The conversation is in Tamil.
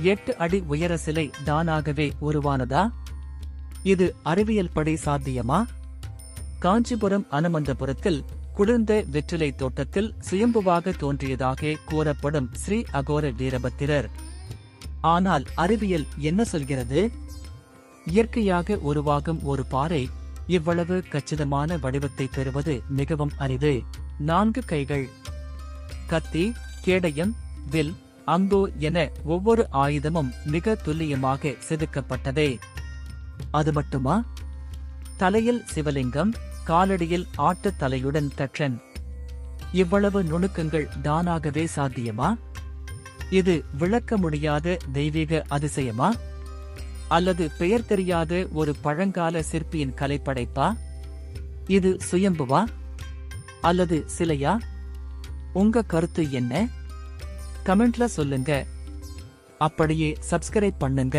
8 அடி உயர சிலை தானாகவே உருவானதா? இது அறிவியல் படி சாத்தியமா? காஞ்சிபுரம் அனுமந்தபுரத்தில் குளிர்ந்த வெற்றிலை தோட்டத்தில் சுயம்புவாக தோன்றியதாக கூறப்படும் ஸ்ரீ அகோர வீரபத்திரர். ஆனால் அறிவியல் என்ன சொல்கிறது? இயற்கையாக உருவாகும் ஒரு பாறை இவ்வளவு கச்சிதமான வடிவத்தை பெறுவது மிகவும் அரிது. 4 கைகள், கத்தி, கேடயம், வில், அம்பு என ஒவ்வொரு ஆயுதமும் மிக துல்லியமாக செதுக்கப்பட்டதே. அது மட்டுமா? தலையில் சிவலிங்கம், காலடியில் ஆட்டு தலையுடன் தட்சன். இவ்வளவு நுணுக்கங்கள் தானாகவே சாத்தியமா? இது விளக்க முடியாத தெய்வீக அதிசயமா? அல்லது பெயர் தெரியாத ஒரு பழங்கால சிற்பியின் கலைப்படைப்பா? இது சுயம்புவா அல்லது சிலையா? உங்க கருத்து என்ன? கமெண்ட்ல சொல்லுங்க. அப்படியே சப்ஸ்கிரைப் பண்ணுங்க.